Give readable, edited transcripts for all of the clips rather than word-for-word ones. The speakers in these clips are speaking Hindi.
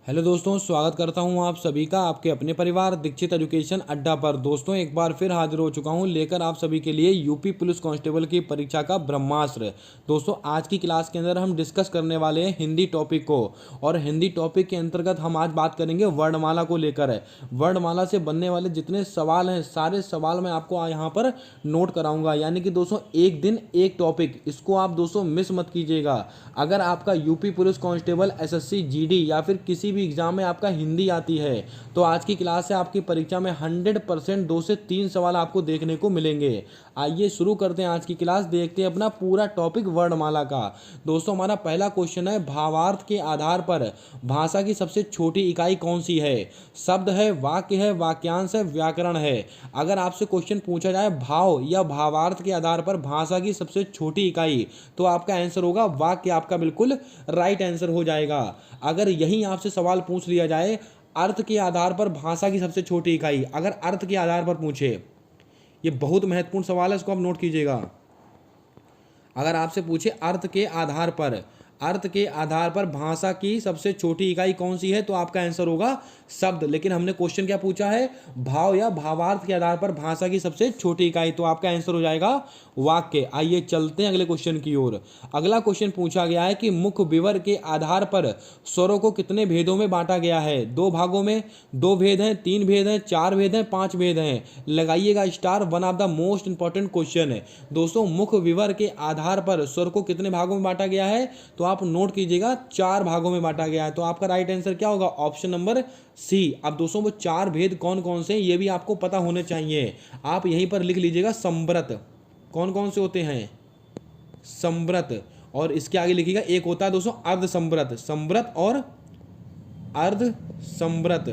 हेलो दोस्तों, स्वागत करता हूं आप सभी का आपके अपने परिवार दीक्षित एजुकेशन अड्डा पर। दोस्तों, एक बार फिर हाजिर हो चुका हूं लेकर आप सभी के लिए यूपी पुलिस कांस्टेबल की परीक्षा का ब्रह्मास्त्र। दोस्तों, आज की क्लास के अंदर हम डिस्कस करने वाले हैं हिंदी टॉपिक को, और हिंदी टॉपिक के अंतर्गत हम आज बात करेंगे वर्णमाला को लेकर। वर्णमाला से बनने वाले जितने सवाल हैं, सारे सवाल मैं आपको यहाँ पर नोट कराऊंगा। यानी कि दोस्तों, एक दिन एक टॉपिक, इसको आप दोस्तों मिस मत कीजिएगा। अगर आपका UP police constable, SSC, GD या फिर किसी भी एग्जाम में आपका हिंदी आती है, तो आज की क्लास से आपकी परीक्षा में 100% 2 से 3 सवाल आपको देखने को मिलेंगे। आइए शुरू करते हैं आज की क्लास, देखते हैं अपना पूरा टॉपिक वर्णमाला का। दोस्तों, हमारा पहला क्वेश्चन है, भावार्थ के आधार पर भाषा की सबसे छोटी इकाई कौन सी है? शब्द है, वाक्य है, वाक्यांश है, व्याकरण है। अगर आपसे क्वेश्चन पूछा जाए भाव या भावार्थ के आधार पर भाषा की सबसे छोटी इकाई, तो आपका आंसर होगा वाक्य। आपका बिल्कुल राइट आंसर हो जाएगा। अगर यही आपसे सवाल पूछ लिया जाए, अर्थ के आधार पर भाषा की सबसे छोटी इकाई, अगर अर्थ के आधार पर पूछे, ये बहुत महत्वपूर्ण सवाल है, इसको आप नोट कीजिएगा। अगर आपसे पूछे अर्थ के आधार पर भाषा की सबसे छोटी इकाई कौन सी है, तो आपका आंसर होगा शब्द। लेकिन हमने क्वेश्चन क्या पूछा है? भाव या भावार्थ के आधार पर भाषा की सबसे छोटी इकाई, तो आपका आंसर हो जाएगा वाक्य। आइए चलते हैं अगले क्वेश्चन की ओर। अगला क्वेश्चन पूछा गया है कि मुख्य विवर के आधार पर स्वरों को कितने भेदों में बांटा गया है? 2 भागों में, 2 भेद हैं, 3 भेद हैं, 4 भेद हैं, 5 भेद हैं। लगाइएगा star, one of the most important question है। दोस्तों, मुख्य विवर के आधार पर स्वर को कितने भागों में बांटा गया है? तो आप नोट कीजिएगा, 4 भागों में बांटा गया है। तो आपका राइट आंसर क्या होगा? Option number C. अब दोस्तों, वो 4 भेद कौन कौन से हैं ये भी आपको पता होने चाहिए। आप यहीं पर लिख लीजिएगा संव्रत। कौन कौन से होते हैं? संव्रत। और इसके आगे लिखिएगा, एक होता है दोस्तों अर्ध संव्रत। संव्रत और अर्ध संव्रत,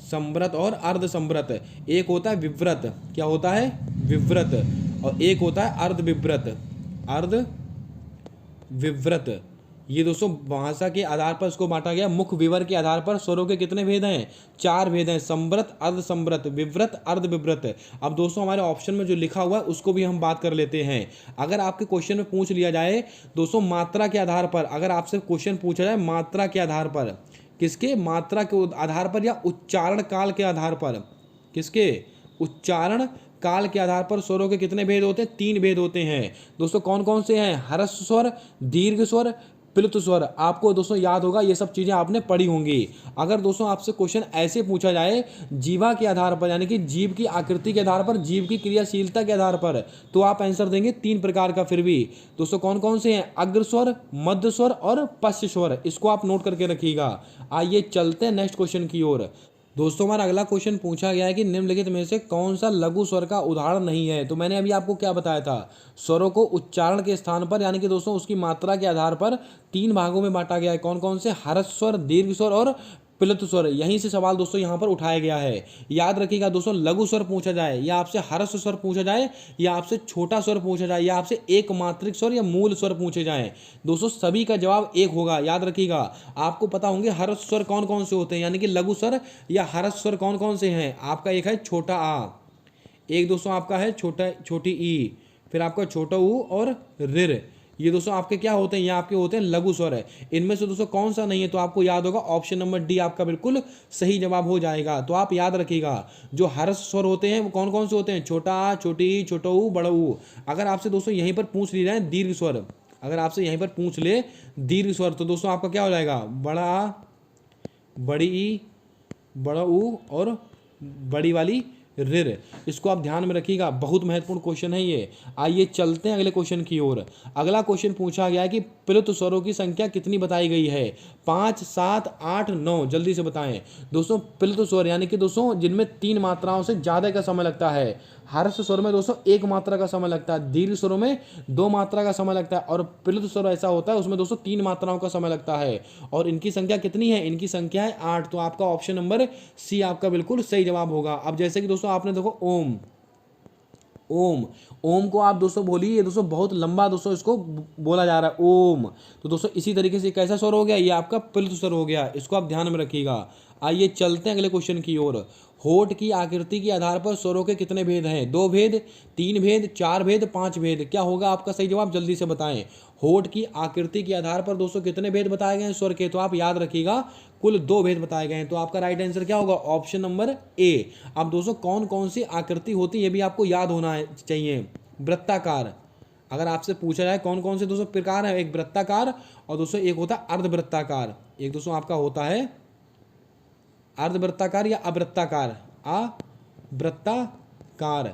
संव्रत और अर्ध संव्रत। एक होता है विव्रत। क्या होता है? विव्रत। और एक होता है अर्ध विव्रत। अर्ध विव्रत। ये दोस्तों भाषा के आधार पर इसको बांटा गया। मुख्य विवर के आधार पर स्वरों के कितने भेद हैं? 4 भेद हैं, संव्रत, अर्ध संव्रत, विव्रत, अर्ध विव्रत। अब दोस्तों, हमारे ऑप्शन में जो लिखा हुआ है उसको भी हम बात कर लेते हैं। अगर आपके क्वेश्चन में पूछ लिया जाए दोस्तों मात्रा के आधार पर, अगर आपसे क्वेश्चन पूछा जाए मात्रा के आधार पर, किसके? मात्रा के आधार पर या उच्चारण काल के आधार पर। किसके? उच्चारण काल के आधार पर स्वरों के कितने भेद होते हैं? 3 भेद होते हैं। दोस्तों, कौन कौन से हैं? ह्रस्व स्वर, दीर्घ स्वर, प्लुत स्वर। आपको दोस्तों याद होगा, ये सब चीजें आपने पढ़ी होंगी। अगर दोस्तों आपसे क्वेश्चन ऐसे पूछा जाए जीवा के आधार पर, यानी कि जीव की आकृति के आधार पर, जीव की क्रियाशीलता के आधार पर, तो आप आंसर देंगे 3 प्रकार का। फिर भी दोस्तों कौन कौन से हैं? अग्र स्वर, मध्य स्वर और पश्च स्वर। इसको आप नोट करके रखिएगा। आइए चलते हैं नेक्स्ट क्वेश्चन की ओर। दोस्तों, हमारा अगला क्वेश्चन पूछा गया है कि निम्नलिखित में से कौन सा लघु स्वर का उदाहरण नहीं है? तो मैंने अभी आपको क्या बताया था? स्वरों को उच्चारण के स्थान पर, यानी कि दोस्तों उसकी मात्रा के आधार पर 3 भागों में बांटा गया है। कौन कौन से? ह्रस्व स्वर, दीर्घ स्वर और प्लुत स्वर। यहीं से सवाल दोस्तों यहाँ पर उठाया गया है। याद रखिएगा दोस्तों, लघु स्वर पूछा जाए या आपसे ह्रस्व स्वर पूछा जाए या आपसे छोटा स्वर पूछा जाए या आपसे एक मात्रिक स्वर या मूल स्वर पूछे जाए, दोस्तों सभी का जवाब एक होगा। याद रखिएगा। आपको पता होंगे ह्रस्व स्वर कौन कौन से होते हैं, यानी कि लघु स्वर या ह्रस्व स्वर कौन कौन से हैं? आपका एक है छोटा आ, एक दोस्तों आपका है छोटी ई, फिर आपका छोटा ऊ और रिर। ये दोस्तों आपके क्या होते हैं? ये आपके होते हैं लघु स्वर है। इनमें से दोस्तों कौन सा नहीं है? तो आपको याद होगा ऑप्शन नंबर डी आपका बिल्कुल सही जवाब हो जाएगा। तो आप याद रखिएगा, जो ह्रस्व स्वर होते हैं वो कौन कौन से होते हैं? छोटा आ, छोटी ई, छोटा ऊ, बड़ा ऊ। अगर आपसे दोस्तों यहीं पर पूछ ली जाए दीर्घ स्वर, अगर आपसे यहीं पर पूछ ले दीर्घ स्वर, तो दोस्तों आपका क्या हो जाएगा? बड़ा आ, बड़ी ई, बड़ा ऊ और बड़ी वाली रिर। इसको आप ध्यान में रखिएगा, बहुत महत्वपूर्ण क्वेश्चन है ये। आइए चलते हैं अगले क्वेश्चन की ओर। अगला क्वेश्चन पूछा गया है कि प्लुत स्वरों की संख्या कितनी बताई गई है? 5, 7, 8, 9। जल्दी से बताएं। दोस्तों प्लुत स्वर यानी कि दोस्तों जिनमें 3 मात्राओं से ज्यादा का समय लगता है। ह्रस्व स्वर में दोस्तों 1 मात्रा का समय लगता है, दीर्घ स्वरों में 2 मात्रा का समय लगता है, और प्लुत स्वर ऐसा होता है उसमें दोस्तों 3 मात्राओं का समय लगता है। और इनकी संख्या कितनी है? इनकी संख्या है 8। तो आपका ऑप्शन नंबर सी आपका बिल्कुल सही जवाब होगा। अब जैसे कि दोस्तों आपने देखो ओम, ओम, ओम को आप दोस्तों बोलिए, ये दोस्तों बहुत लंबा दोस्तों इसको बोला जा रहा है ओम। तो दोस्तों इसी तरीके से कैसा स्वर हो गया? ये आपका प्लुत स्वर हो गया। इसको आप ध्यान में रखिएगा। आइए चलते हैं अगले क्वेश्चन की ओर। होठ की आकृति के आधार पर स्वरों के कितने भेद हैं? 2 भेद, 3 भेद, 4 भेद, 5 भेद। क्या होगा आपका सही जवाब? जल्दी से बताएं। होठ की आकृति के आधार पर दोस्तों कितने भेद बताए गए हैं स्वर के? तो आप याद रखिएगा कुल 2 भेद बताए गए हैं। तो आपका राइट आंसर क्या होगा? Option number A. अब दोस्तों कौन कौन सी आकृति होती है ये भी आपको याद होना चाहिए। वृत्ताकार, अगर आपसे पूछा जाए कौन कौन से दोस्तों प्रकार है, एक वृत्ताकार और दोस्तों एक होता है अर्धवृत्ताकार। एक दोस्तों आपका होता है अर्धवृत्ताकार या अवृत्ताकार। अवृत्ताकार,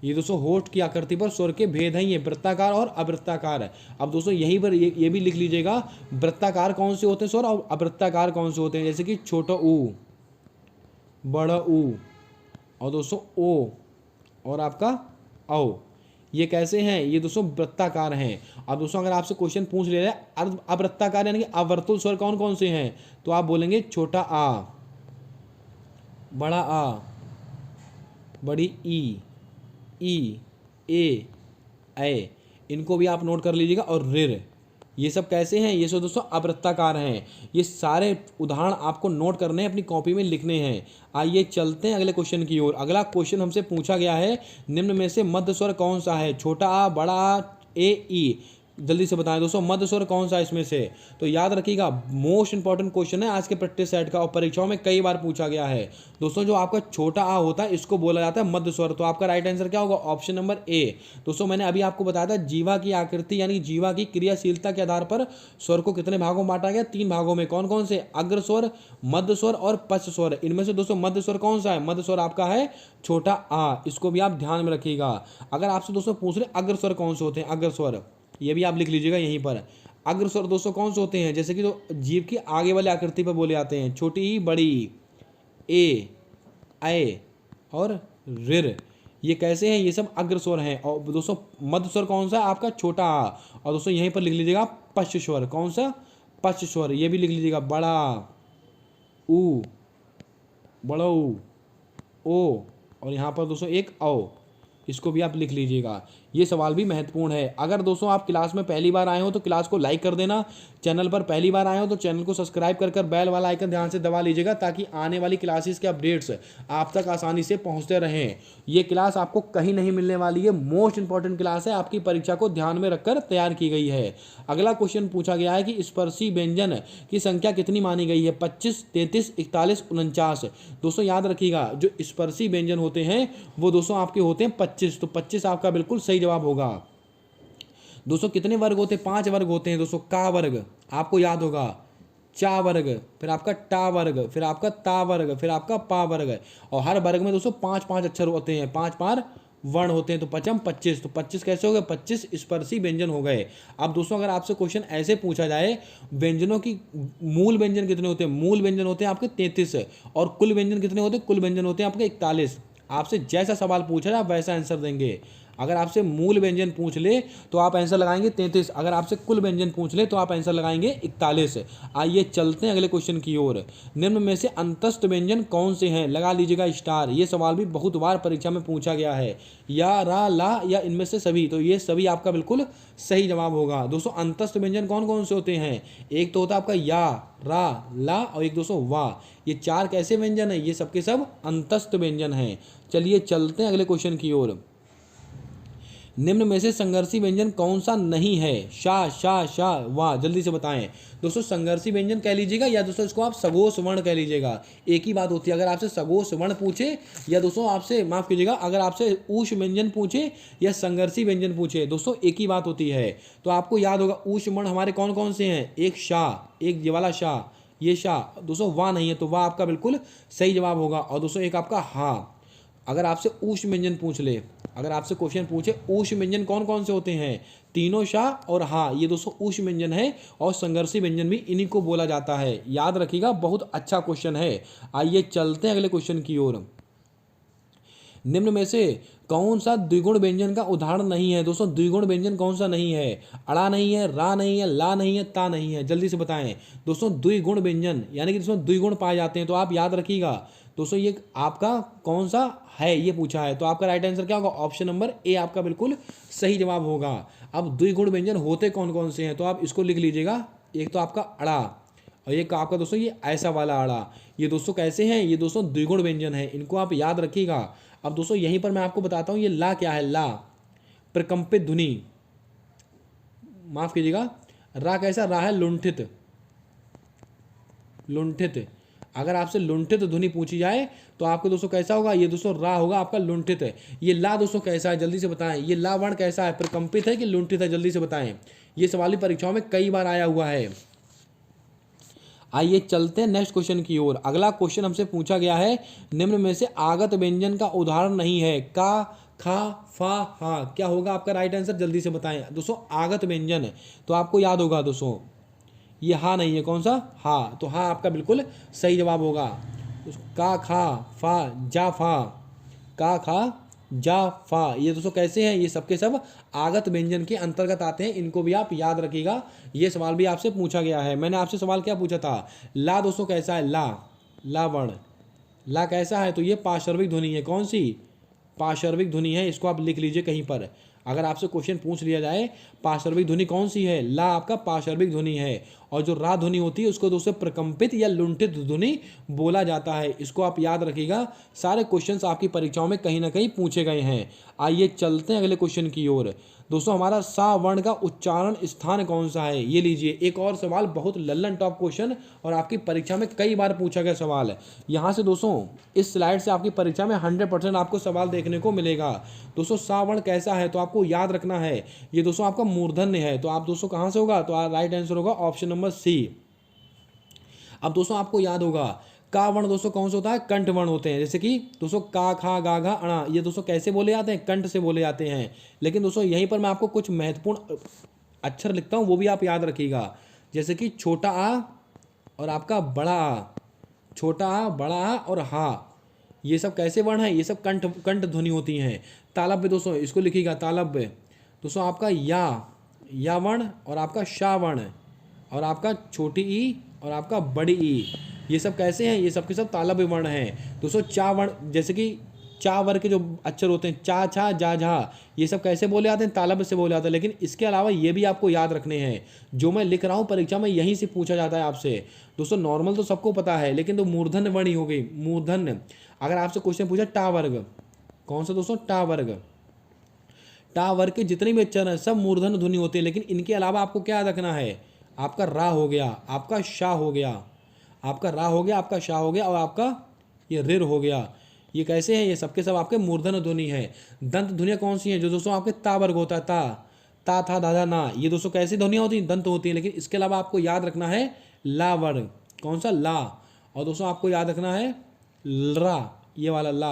ये दोस्तों होठ की आकृति पर स्वर के भेद हैं, ये वृत्ताकार और अवृत्ताकार। अब दोस्तों यहीं पर ये भी लिख लीजिएगा वृत्ताकार कौन से होते हैं स्वर और अवृत्ताकार कौन से होते हैं। जैसे कि छोटा ऊ, बड़ा ऊ और दोस्तों ओ और आपका औ, ये कैसे हैं? ये दोस्तों वृत्ताकार हैं। अब दोस्तों अगर आपसे क्वेश्चन पूछ ले रहा है अवृत्ताकार यानी कि अवर्तुल स्वर कौन कौन से हैं, तो आप बोलेंगे छोटा आ, बड़ा आ, बड़ी ई, ए, इनको भी आप नोट कर लीजिएगा। और रिर, ये सब कैसे हैं? ये सब दोस्तों अवृत्ताकार हैं। ये सारे उदाहरण आपको नोट करने हैं, अपनी कॉपी में लिखने हैं। आइए चलते हैं अगले क्वेश्चन की ओर। अगला क्वेश्चन हमसे पूछा गया है निम्न में से मध्य स्वर कौन सा है? छोटा आ, बड़ा आ, ए, ई। जल्दी से बताएं दोस्तों मध्य स्वर कौन सा है इसमें से? तो याद रखिएगा मोस्ट इंपॉर्टेंट क्वेश्चन है आज के प्रैक्टिस सेट का और परीक्षाओं में कई बार पूछा गया है। दोस्तों जो आपका छोटा आ होता है इसको बोला जाता है मध्य स्वर। तो आपका राइट आंसर क्या होगा? Option number A. दोस्तों मैंने अभी आपको बताया था जीवा की आकृति यानी जीवा की क्रियाशीलता के आधार पर स्वर को कितने भागों में बांटा गया? 3 भागों में। कौन कौन से? अग्र स्वर, मध्य स्वर और पश्च स्वर। इनमें से दोस्तों मध्य स्वर कौन सा है? मध्य स्वर आपका है छोटा आ, इसको भी आप ध्यान में रखिएगा। अगर आपसे दोस्तों पूछ रहे अग्र स्वर कौन से होते हैं, अग्र स्वर ये भी आप लिख लीजिएगा यहीं पर। अग्र स्वर दोस्तों कौन से होते हैं? जैसे कि तो जीभ की आगे वाले आकृति पर बोले जाते हैं, छोटी ई, बड़ी, ए, और रिर। ये कैसे हैं? ये सब अग्र स्वर हैं। और दोस्तों मध्य स्वर कौन सा है? आपका छोटा आ। और दोस्तों यहीं पर लिख लीजिएगा पश्च स्वर। कौन सा? पश्च स्वर। ये भी लिख लीजिएगा बड़ा ऊ, बड़ा ऊ, ओ और यहाँ पर दोस्तों एक औ, इसको भी आप लिख लीजिएगा। ये सवाल भी महत्वपूर्ण है। अगर दोस्तों आप क्लास में पहली बार आए हो तो क्लास को लाइक कर देना। चैनल पर पहली बार आए हो तो चैनल को सब्सक्राइब कर बेल वाला आइकन ध्यान से दबा लीजिएगा ताकि आने वाली क्लासेस के अपडेट्स आप तक आसानी से पहुंचते रहें। ये क्लास आपको कहीं नहीं मिलने वाली है, मोस्ट इंपॉर्टेंट क्लास है, आपकी परीक्षा को ध्यान में रखकर तैयार की गई है। अगला क्वेश्चन पूछा गया है कि स्पर्शी व्यंजन की संख्या कितनी मानी गई है? 25, 33, 41, 49। दोस्तों याद रखिएगा जो स्पर्शी व्यंजन होते हैं वो दोस्तों आपके होते हैं 25। तो 25 आपका बिल्कुल सही जवाब होगा। दोस्तों कितने वर्ग होते हैं? 5 वर्ग होते हैं दोस्तों। का वर्ग आपको याद होगा, चा वर्ग, फिर आपका टा वर्ग, फिर आपका ता वर्ग, फिर आपका पा वर्ग। और हर वर्ग में दोस्तों 5-5 अक्षर होते हैं, 5 वर्ण होते हैं। तो 5 25, तो 25 कैसे हो गए? 25 स्पर्शी व्यंजन हो गए। अब दोस्तों अगर आपसे क्वेश्चन ऐसे पूछा जाए व्यंजनों की मूल व्यंजन कितने होते हैं? मूल व्यंजन होते हैं आपके 33 और कुल व्यंजन कितने होते हैं? कुल व्यंजन होते हैं आपके 41। आपसे जैसा सवाल पूछा जाए आप वैसा आंसर देंगे। अगर आपसे मूल व्यंजन पूछ ले तो आप आंसर लगाएंगे 33, अगर आपसे कुल व्यंजन पूछ ले तो आप आंसर लगाएंगे 41। आइए चलते हैं अगले क्वेश्चन की ओर। निम्न में से अंतस्थ व्यंजन कौन से हैं? लगा लीजिएगा स्टार। ये सवाल भी बहुत बार परीक्षा में पूछा गया है, या, रा, ला या इनमें से सभी। तो ये सभी आपका बिल्कुल सही जवाब होगा। दोस्तों अंतस्थ व्यंजन कौन कौन से होते हैं? एक तो होता है आपका या, रा, ला और एक दोस्तों वाह। ये 4 कैसे व्यंजन है? ये सबके सब अंतस्थ व्यंजन हैं। चलिए चलते हैं अगले क्वेश्चन की ओर। निम्न में से संघर्षी व्यंजन कौन सा नहीं है? शा, शा, शा, वाह। जल्दी से बताएं दोस्तों। संघर्षी व्यंजन कह लीजिएगा या दोस्तों इसको आप सगोश वर्ण कह लीजिएगा, एक ही बात होती है। अगर आपसे सगोश वर्ण पूछे या दोस्तों आपसे माफ कीजिएगा अगर आपसे ऊष्म व्यंजन पूछे या संघर्षी व्यंजन पूछे, दोस्तों एक ही बात होती है। तो आपको याद होगा ऊष्म वर्ण हमारे कौन कौन से हैं? एक शा, एक ये वाला शा, ये शा। दोस्तों वाह नहीं है तो वाह आपका बिल्कुल सही जवाब होगा। और दोस्तों एक आपका हा। अगर आपसे ऊष्म व्यंजन पूछ ले, अगर आपसे क्वेश्चन पूछे ऊष्म व्यंजन कौन कौन से होते हैं? तीनों शाह और हा, ये दोस्तों ऊष्म व्यंजन है और संघर्षी व्यंजन भी इन्हीं को बोला जाता है। याद रखिएगा बहुत अच्छा क्वेश्चन है। आइए चलते हैं अगले क्वेश्चन की ओर। निम्न में से कौन सा द्विगुण व्यंजन का उदाहरण नहीं है? दोस्तों द्विगुण व्यंजन कौन सा नहीं है? अड़ा नहीं है, रा नहीं है, ला नहीं है, ता नहीं है। जल्दी से बताएं दोस्तों। द्विगुण व्यंजन यानी कि दोस्तों द्विगुण पाए जाते हैं। तो आप याद रखिएगा दोस्तों ये आपका कौन सा है ये पूछा है। तो आपका राइट आंसर क्या होगा? ऑप्शन नंबर ए आपका बिल्कुल सही जवाब होगा। अब द्विगुण व्यंजन होते कौन कौन से हैं? तो आप इसको लिख लीजिएगा। एक तो आपका अड़ा और ये आपका दोस्तों ये ऐसा वाला आड़ा, ये दोस्तों कैसे हैं, ये दोस्तों द्विगुण व्यंजन है, इनको आप याद रखिएगा। अब दोस्तों यहीं पर मैं आपको बताता हूँ ये ला क्या है। ला प्रकंपित ध्वनि, माफ कीजिएगा, रा कैसा, रा है लुंठित। लुंठित, अगर आपसे लुंठित ध्वनि पूछी जाए तो आपको दोस्तों कैसा होगा, ये दोस्तों रा होगा आपका लुंठित है। ये ला दोस्तों कैसा है, जल्दी से बताएं, ये ला वर्ण कैसा है, प्रकंपित है कि लुंठित है, जल्दी से बताएं। ये सवाल परीक्षाओं में कई बार आया हुआ है। आइए चलते हैं नेक्स्ट क्वेश्चन की ओर। अगला क्वेश्चन हमसे पूछा गया है, निम्न में से आगत व्यंजन का उदाहरण नहीं है। का, खा, फा, हा, क्या होगा आपका राइट आंसर, जल्दी से बताएं। दोस्तों आगत व्यंजन है तो आपको याद होगा दोस्तों, ये हा नहीं है, कौन सा, हा, तो हा आपका बिल्कुल सही जवाब होगा। का, खा, फा, जा, फा, का, खा, जा, फा, ये दोस्तों कैसे हैं, ये सबके सब आगत व्यंजन के अंतर्गत आते हैं, इनको भी आप याद रखिएगा। ये सवाल भी आपसे पूछा गया है। मैंने आपसे सवाल क्या पूछा था, ला दोस्तों कैसा है, ला, ला वर्ण, ला कैसा है, तो ये पार्श्विक ध्वनि है, कौन सी, पार्श्विक ध्वनि है, इसको आप लिख लीजिए कहीं पर। अगर आपसे क्वेश्चन पूछ लिया जाए पार्श्विक ध्वनि कौन सी है, ला आपका पार्श्विक ध्वनि है। और जो रा ध्वनि होती है उसको दोस्तों प्रकंपित या लुंठित ध्वनि बोला जाता है, इसको आप याद रखिएगा। सारे क्वेश्चंस आपकी परीक्षाओं में कहीं ना कहीं पूछे गए हैं। आइए चलते हैं अगले क्वेश्चन की ओर। दोस्तों हमारा सा वर्ण का उच्चारण स्थान कौन सा है, ये लीजिए एक और सवाल, बहुत लल्लन टॉप क्वेश्चन और आपकी परीक्षा में कई बार पूछा गया सवाल है। यहाँ से दोस्तों इस स्लाइड से आपकी परीक्षा में 100% आपको सवाल देखने को मिलेगा। दोस्तों सा वर्ण कैसा है, तो आपको याद रखना है, ये दोस्तों आपका मूर्धन्य है, तो आप दोस्तों कहाँ से होगा, तो राइट आंसर होगा ऑप्शन नंबर सी। अब दोस्तों आपको याद होगा का वर्ण दोस्तों कौन सा होता है, कंठ वर्ण होते हैं, जैसे कि दोस्तों का, खा, गा, घा, अणा, ये दोस्तों कैसे बोले जाते हैं, कंठ से बोले जाते हैं। लेकिन दोस्तों यहीं पर मैं आपको कुछ महत्वपूर्ण अक्षर लिखता हूँ, वो भी आप याद रखिएगा, जैसे कि छोटा आ और आपका बड़ा आ, छोटा आ, बड़ा आ और हा, ये सब कैसे वर्ण है, ये सब कंठ कंठ ध्वनि होती हैं। तालव्य दोस्तों इसको लिखिएगा, तालव्य दोस्तों आपका या वर्ण और आपका शा वर्ण और आपका छोटी ई और आपका बड़ी ई, ये सब कैसे हैं, ये सब के सब तालव्य वर्ण हैं। दोस्तों चा वर्ण, जैसे कि चा वर्ग के जो अक्षर होते हैं, चा, छा, जा, झा, ये सब कैसे बोले जाते हैं, तालव्य से बोले जाते हैं। लेकिन इसके अलावा ये भी आपको याद रखने हैं, जो मैं लिख रहा हूँ परीक्षा में यहीं से पूछा जाता है आपसे। दोस्तों नॉर्मल तो सबको पता है, लेकिन तो मूर्धन्य वर्ण ही हो गई, मूर्धन्य। अगर आपसे क्वेश्चन पूछा टा वर्ग, कौन सा दोस्तों, टा वर्ग, टा वर्ग के जितने भी अक्षर हैं सब मूर्धन्य ध्वनि होते हैं। लेकिन इनके अलावा आपको क्या याद रखना है, आपका रा हो गया, आपका शा हो गया, आपका रा हो गया, आपका शा हो गया और आपका ये रिर हो गया, ये कैसे हैं, ये सबके सब आपके मूर्धन्य ध्वनि है। दंत ध्वनियाँ कौन सी हैं, जो दोस्तों आपके ता वर्ग होता है, ता, था, दादा, ना, ये दोस्तों कैसी ध्वनियाँ होती हैं, दंत होती हैं। लेकिन इसके अलावा आपको याद रखना है ला वर्ग, कौन सा, ला, और दोस्तों आपको याद रखना है रा, ये वाला ला,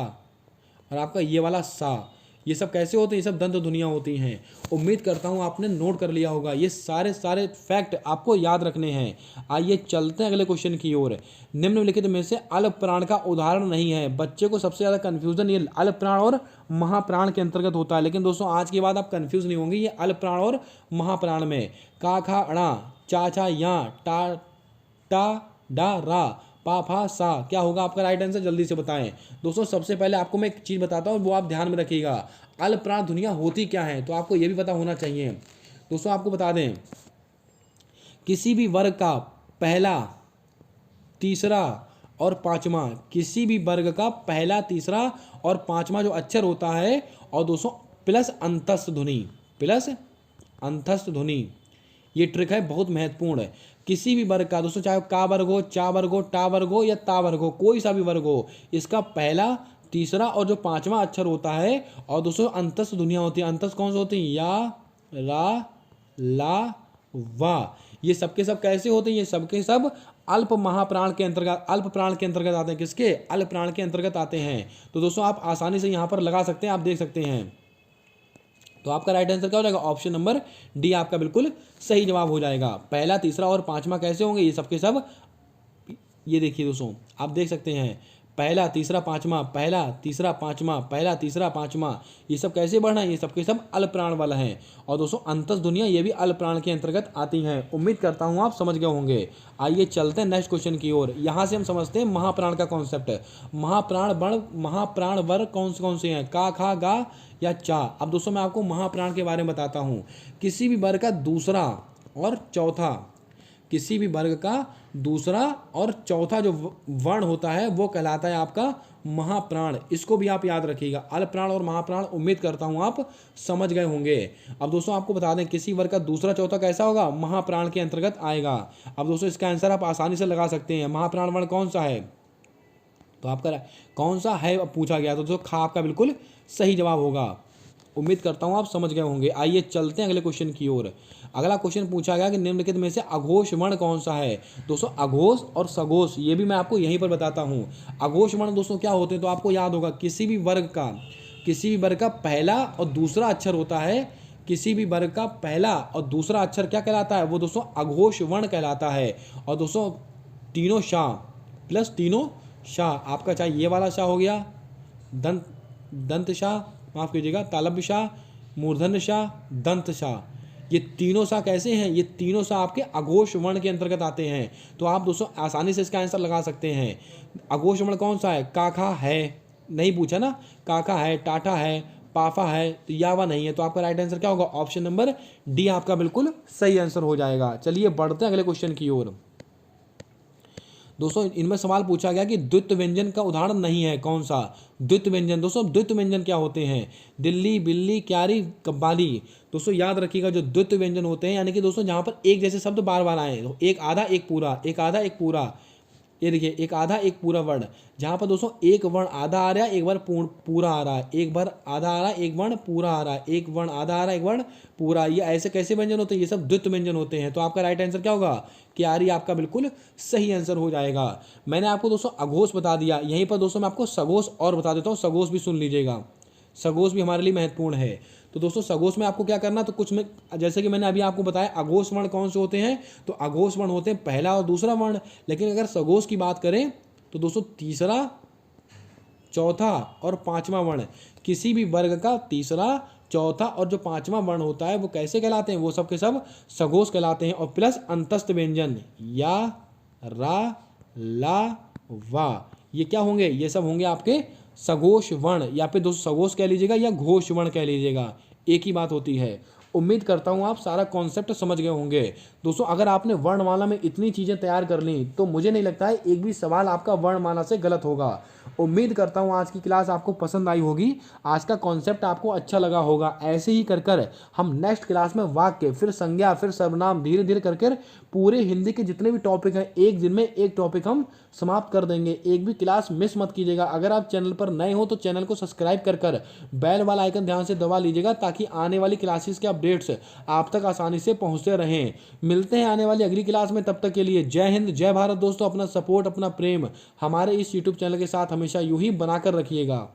और आपका ये वाला सा, ये सब कैसे होते हैं, ये सब दंत ध्वनियाँ होती हैं। उम्मीद करता हूँ आपने नोट कर लिया होगा, ये सारे फैक्ट आपको याद रखने हैं। आइए चलते हैं अगले क्वेश्चन की ओर। निम्नलिखित में से अल्प प्राण का उदाहरण नहीं है। बच्चे को सबसे ज़्यादा कन्फ्यूजन ये अल्प प्राण और महाप्राण के अंतर्गत होता है, लेकिन दोस्तों आज के बाद आप कन्फ्यूज नहीं होंगे, ये अल्प प्राण और महाप्राण में का, खा, अणा, चा, छा, या, टा, टा, डा, रा, पा, फा, सा, क्या होगा आपका राइट आंसर, जल्दी से बताएं। दोस्तों सबसे पहले आपको मैं एक चीज़ बताता हूँ, वो आप ध्यान में रखिएगा, अल्प प्राण ध्वनियाँ होती क्या हैं, तो आपको ये भी पता होना चाहिए। दोस्तों आपको बता दें, किसी भी वर्ग का पहला, तीसरा और पांचवा, किसी भी वर्ग का पहला, तीसरा और पांचवा जो अक्षर होता है, और दोस्तों प्लस अंतस्थ ध्वनि, प्लस अंतस्थ ध्वनि, ये ट्रिक है, बहुत महत्वपूर्ण है। किसी भी वर्ग का दोस्तों, चाहे का वर्ग हो, चा वर्ग हो, टा वर्ग हो या ता वर्ग हो, कोई सा भी वर्ग हो, इसका पहला, तीसरा और जो पांचवा अक्षर होता है, और दोस्तों अंतस्थ ध्वनियाँ होती हैं। अंतस्थ कौन सी होती हैं, या, रा, ला, वा, ये सबके सब कैसे होते हैं, ये सबके सब अल्प महाप्राण के अंतर्गत, अल्प प्राण के अंतर्गत आते हैं। किसके, अल्प प्राण के अंतर्गत आते हैं। तो दोस्तों आप आसानी से यहाँ पर लगा सकते हैं, आप देख सकते हैं। तो आपका राइट आंसर क्या हो जाएगा, ऑप्शन नंबर डी आपका बिल्कुल सही जवाब हो जाएगा। पहला, तीसरा और पांचवा कैसे होंगे, ये सबके सब, ये देखिए दोस्तों आप देख सकते हैं, पहला, तीसरा, पांचवा, पहला, तीसरा, पांचवा, पहला, तीसरा, पांचवा, ये सब कैसे बढ़ना है, ये सबके सब अल्प प्राण वाला हैं। और दोस्तों अंतस्थ ध्वनियाँ ये भी अल्प प्राण के अंतर्गत आती हैं। उम्मीद करता हूँ आप समझ गए होंगे। आइए चलते हैं नेक्स्ट क्वेश्चन की ओर। यहाँ से हम समझते हैं महाप्राण का कॉन्सेप्ट। महाप्राण वर्ग कौन से हैं, का, खा, गा या चा। अब दोस्तों मैं आपको महाप्राण के बारे में बताता हूँ। किसी भी वर्ग का दूसरा और चौथा, किसी भी वर्ग का दूसरा और चौथा जो वर्ण होता है वो कहलाता है आपका महाप्राण। इसको भी आप याद रखिएगा, अल्पप्राण और महाप्राण। उम्मीद करता हूँ आप समझ गए होंगे। अब दोस्तों आपको बता दें किसी वर्ग का दूसरा चौथा कैसा होगा, महाप्राण के अंतर्गत आएगा। अब दोस्तों इसका आंसर आप आसानी से लगा सकते हैं। महाप्राण वर्ण कौन सा है, तो आपका कौन सा है पूछा गया, तो दोस्तों खा आपका बिल्कुल सही जवाब होगा। उम्मीद करता हूँ आप समझ गए होंगे। आइए चलते हैं अगले क्वेश्चन की ओर। अगला क्वेश्चन पूछा गया कि निम्नलिखित में से अघोष वर्ण कौन सा है। दोस्तों अघोष और सघोष ये भी मैं आपको यहीं पर बताता हूँ। अघोष वर्ण दोस्तों क्या होते हैं, तो आपको याद होगा किसी भी वर्ग का पहला और दूसरा अक्षर होता है। किसी भी वर्ग का पहला और दूसरा अक्षर क्या कहलाता है, वो दोस्तों अघोष वर्ण कहलाता है। और दोस्तों तीनों शाह प्लस तीनों शाह, आपका चाहे ये वाला शाह हो गया, दंत शाह, माफ़ कीजिएगा, तालब्य शाह, मूर्धन्य शाह, दंत शाह, ये तीनों शाह कैसे हैं, ये तीनों शाह आपके अघोष वर्ण के अंतर्गत आते हैं। तो आप दोस्तों आसानी से इसका आंसर लगा सकते हैं। अघोष वर्ण कौन सा है, काखा है, नहीं पूछा ना, काखा है, टाटा है, पाफा है, तो यावा नहीं है। तो आपका राइट आंसर क्या होगा, ऑप्शन नंबर डी आपका बिल्कुल सही आंसर हो जाएगा। चलिए बढ़ते हैं अगले क्वेश्चन की ओर। दोस्तों इनमें सवाल पूछा गया कि द्वित्व व्यंजन का उदाहरण नहीं है, कौन सा द्वित्व व्यंजन। दोस्तों द्वित्व व्यंजन क्या होते हैं, दिल्ली, बिल्ली, क्यारी, कब्बाली। दोस्तों याद रखिएगा जो द्वित्व व्यंजन होते हैं, यानी कि दोस्तों जहाँ पर एक जैसे शब्द बार बार आए, तो एक आधा एक पूरा, एक आधा एक पूरा, ये देखिए एक आधा एक पूरा वर्ण, जहाँ पर दोस्तों एक वर्ण आधा आ रहा है, एक बार पूरा आ रहा है, एक बार आधा आ रहा है, एक वर्ण पूरा आ रहा है, एक वर्ण आधा आ रहा है, एक वर्ण पूरा। ये ऐसे कैसे व्यंजन होते हैं, ये सब द्वित्व व्यंजन होते हैं। तो आपका राइट आंसर क्या होगा, क्यारी आपका बिल्कुल सही आंसर हो जाएगा। मैंने आपको दोस्तों अघोष बता दिया, यहीं पर दोस्तों मैं आपको सघोष और बता देता हूँ। सघोष भी सुन लीजिएगा, सघोष भी हमारे लिए महत्वपूर्ण है। तो दोस्तों सघोष में आपको क्या करना, तो कुछ में जैसे कि मैंने अभी आपको बताया अघोष वर्ण कौन से होते हैं, तो अघोष वर्ण होते हैं पहला और दूसरा वर्ण। लेकिन अगर सघोष की बात करें तो दोस्तों तीसरा, चौथा और पांचवा वर्ण, किसी भी वर्ग का तीसरा, चौथा और जो पांचवा वर्ण होता है वो कैसे कहलाते हैं, वो सब के सब सघोष कहलाते हैं। और प्लस अंतस्थ व्यंजन या, रा, ला, वा, ये क्या होंगे, ये सब होंगे आपके सघोष वर्ण, या फिर दोस्तों सघोष कह लीजिएगा या घोष वर्ण कह लीजिएगा, एक ही बात होती है। उम्मीद करता हूँ आप सारा कॉन्सेप्ट समझ गए होंगे। दोस्तों अगर आपने वर्णमाला में इतनी चीज़ें तैयार कर ली तो मुझे नहीं लगता है एक भी सवाल आपका वर्णमाला से गलत होगा। उम्मीद करता हूँ आज की क्लास आपको पसंद आई होगी, आज का कॉन्सेप्ट आपको अच्छा लगा होगा। ऐसे ही कर हम नेक्स्ट क्लास में वाक्य, फिर संज्ञा, फिर सर्वनाम, धीरे धीरे कर पूरे हिंदी के जितने भी टॉपिक हैं एक दिन में एक टॉपिक हम समाप्त कर देंगे। एक भी क्लास मिस मत कीजिएगा। अगर आप चैनल पर नए हो तो चैनल को सब्सक्राइब कर बेल वाला आइकन ध्यान से दबा लीजिएगा, ताकि आने वाली क्लासेस के अपडेट्स आप तक आसानी से पहुंचते रहें। मिलते हैं आने वाली अगली क्लास में, तब तक के लिए जय हिंद, जय भारत। दोस्तों अपना सपोर्ट, अपना प्रेम हमारे इस यूट्यूब चैनल के साथ हमेशा यूं ही बनाकर रखिएगा।